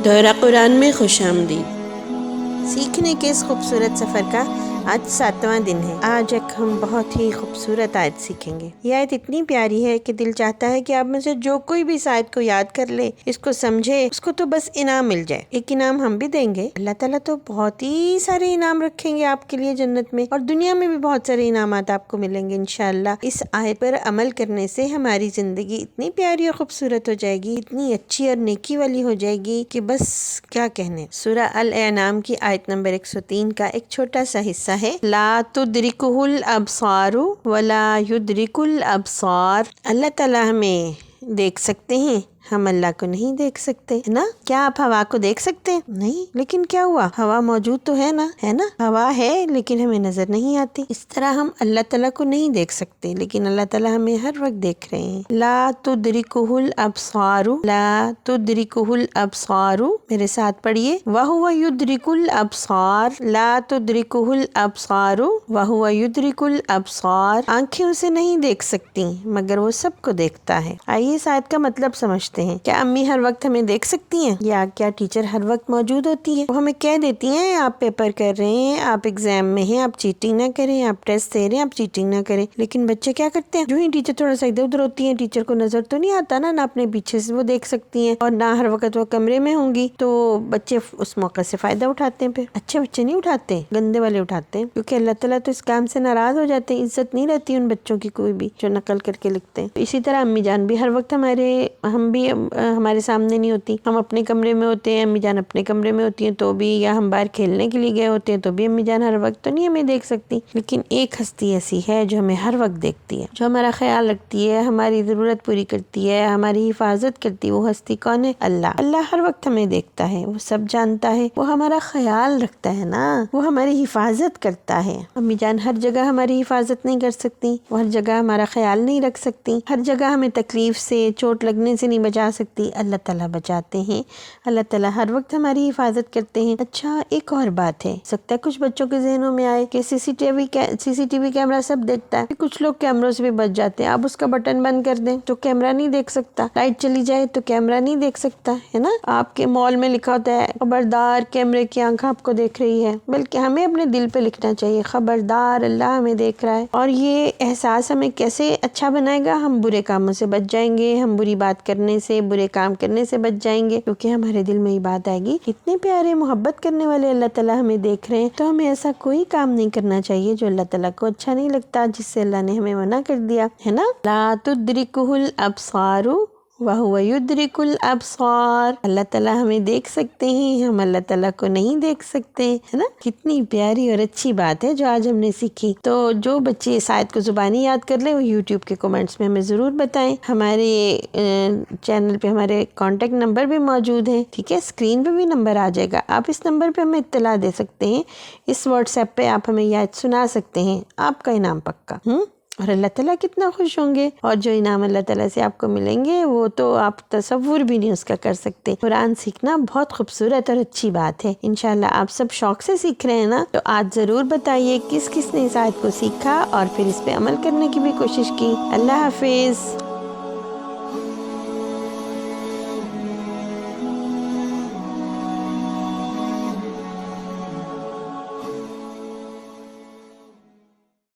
دورہ قرآن میں خوش آمدید۔ سیکھنے کے اس خوبصورت سفر کا آج 7واں دن ہے۔ آج ایک ہم بہت ہی خوبصورت آیت سیکھیں گے۔ یہ آیت اتنی پیاری ہے کہ دل چاہتا ہے کہ آپ میں سے جو کوئی بھی اس آیت کو یاد کر لے، اس کو سمجھے، اس کو تو بس انعام مل جائے۔ ایک انعام ہم بھی دیں گے، اللہ تعالیٰ تو بہت ہی سارے انعام رکھیں گے آپ کے لیے جنت میں، اور دنیا میں بھی بہت سارے انعامات آپ کو ملیں گے انشاءاللہ۔ اس آیت پر عمل کرنے سے ہماری زندگی اتنی پیاری اور خوبصورت ہو جائے گی، اتنی اچھی اور نیکی والی ہو جائے گی کہ بس کیا کہنے۔ سورہ الانعام کی آیت نمبر 103 کا ایک چھوٹا سا حصہ ہے، لا تدرکہ الابصار ولا یدرک الابصار۔ اللہ تعالیٰ ہمیں دیکھ سکتے ہیں، ہم اللہ کو نہیں دیکھ سکتے، ہے نا؟ کیا آپ ہوا کو دیکھ سکتے ہیں؟ نہیں، لیکن کیا ہوا؟ ہوا موجود تو ہے نا، ہوا ہے لیکن ہمیں نظر نہیں آتی۔ اس طرح ہم اللہ تعالیٰ کو نہیں دیکھ سکتے، لیکن اللہ تعالیٰ ہمیں ہر وقت دیکھ رہے ہیں۔ لا تدرکہ الابصار، لا تدرکہ الابصار، میرے ساتھ پڑھیے، وہو یدرک الابصار، لا تدرکہ الابصار وہو یدرک الابصار۔ آنکھیں اسے نہیں دیکھ سکتی مگر وہ سب کو دیکھتا ہے۔ آئیے اس آیت کا مطلب سمجھتے ہیں۔ کیا امی ہر وقت ہمیں دیکھ سکتی ہیں؟ یا کیا ٹیچر ہر وقت موجود ہوتی ہے؟ وہ ہمیں کہہ دیتی ہیں آپ پیپر کر رہے ہیں، آپ ایگزام میں ہیں، آپ چیٹنگ نہ کریں، آپ ٹیسٹ دے رہے ہیں، آپ چیٹنگ نہ کریں۔ لیکن بچے کیا کرتے ہیں؟ جو ہی ٹیچر تھوڑا سا ادھر ادھر ہوتی ہیں، ٹیچر کو نظر تو نہیں آتا نا اپنے پیچھے سے وہ دیکھ سکتی ہیں، اور نہ ہر وقت وہ کمرے میں ہوں گی، تو بچے اس موقع سے فائدہ اٹھاتے ہیں۔ پھر اچھے بچے نہیں اٹھاتے، گندے والے اٹھاتے ہیں، کیونکہ اللہ تعالیٰ تو اس کام سے ناراض ہو جاتے ہیں، عزت نہیں رہتی ان بچوں کی کوئی بھی جو نقل کر کے لکھتے ہیں۔ اسی طرح امی جان بھی ہر وقت ہمارے سامنے نہیں ہوتی، ہم اپنے کمرے میں ہوتے ہیں، امی جان اپنے کمرے میں ہوتی ہیں تو بھی، یا ہم باہر کھیلنے کے لیے گئے ہوتے ہیں تو بھی امی جان ہر وقت تو نہیں ہمیں دیکھ سکتی۔ لیکن ایک ہستی ایسی ہے جو ہمیں ہر وقت دیکھتی ہے، جو ہمارا خیال رکھتی ہے، ہماری ضرورت پوری کرتی ہے، ہماری حفاظت کرتی ہے۔ وہ ہستی کون ہے؟ اللہ۔ اللہ ہر وقت ہمیں دیکھتا ہے، وہ سب جانتا ہے، وہ ہمارا خیال رکھتا ہے نا، وہ ہماری حفاظت کرتا ہے۔ امی جان ہر جگہ ہماری حفاظت نہیں کر سکتی، وہ ہر جگہ ہمارا خیال نہیں رکھ سکتی، ہر جگہ ہمیں تکلیف سے، چوٹ لگنے سے نہیں بچا سکتی، اللہ تعالیٰ بچاتے ہیں۔ اللہ تعالیٰ ہر وقت ہماری حفاظت کرتے ہیں۔ اچھا، ایک اور بات ہے، سکتا ہے کچھ بچوں کے ذہنوں میں آئے کہ سی سی ٹی وی کیمرہ سب دیکھتا ہے، کچھ لوگ کیمروں سے بھی بچ جاتے ہیں۔ آپ اس کا بٹن بند کر دیں تو کیمرہ نہیں دیکھ سکتا، لائٹ چلی جائے تو کیمرہ نہیں دیکھ سکتا، ہے نا؟ آپ کے مال میں لکھا ہوتا ہے خبردار کیمرے کی آنکھ آپ کو دیکھ رہی ہے، بلکہ ہمیں اپنے دل پہ لکھنا چاہیے خبردار اللہ ہمیں دیکھ رہا ہے۔ اور یہ احساس ہمیں کیسے اچھا بنائے گا؟ ہم برے کاموں سے بچ جائیں گے، ہم بری بات کرنے سے، برے کام کرنے سے بچ جائیں گے، کیونکہ ہمارے دل میں یہ بات آئے گی اتنے پیارے محبت کرنے والے اللہ تعالیٰ ہمیں دیکھ رہے ہیں، تو ہمیں ایسا کوئی کام نہیں کرنا چاہیے جو اللہ تعالیٰ کو اچھا نہیں لگتا، جس سے اللہ نے ہمیں منع کر دیا ہے نا۔ لا تدرکہ الابصار وہو یدرک الابصار۔ اللہ تعالیٰ ہمیں دیکھ سکتے ہیں، ہم اللہ تعالیٰ کو نہیں دیکھ سکتے، ہے نا؟ کتنی پیاری اور اچھی بات ہے جو آج ہم نے سیکھی۔ تو جو بچے اس آیت کو زبانی یاد کر لیں وہ یوٹیوب کے کومنٹس میں ہمیں ضرور بتائیں۔ ہمارے چینل پہ ہمارے کانٹیکٹ نمبر بھی موجود ہیں، ٹھیک ہے؟ اسکرین پہ بھی نمبر آ جائے گا، آپ اس نمبر پہ ہمیں اطلاع دے سکتے ہیں، اس واٹس ایپ پہ آپ ہمیں یاد سنا سکتے ہیں، آپ کا انعام پکا۔ اور اللہ تعالیٰ کتنا خوش ہوں گے، اور جو انعام اللہ تعالیٰ سے آپ کو ملیں گے وہ تو آپ تصور بھی نہیں اس کا کر سکتے۔ قرآن سیکھنا بہت خوبصورت اور اچھی بات ہے، انشاءاللہ آپ سب شوق سے سیکھ رہے ہیں نا؟ تو آج ضرور بتائیے کس کس نے اس آیت کو سیکھا اور پھر اس پہ عمل کرنے کی بھی کوشش کی۔ اللہ حافظ۔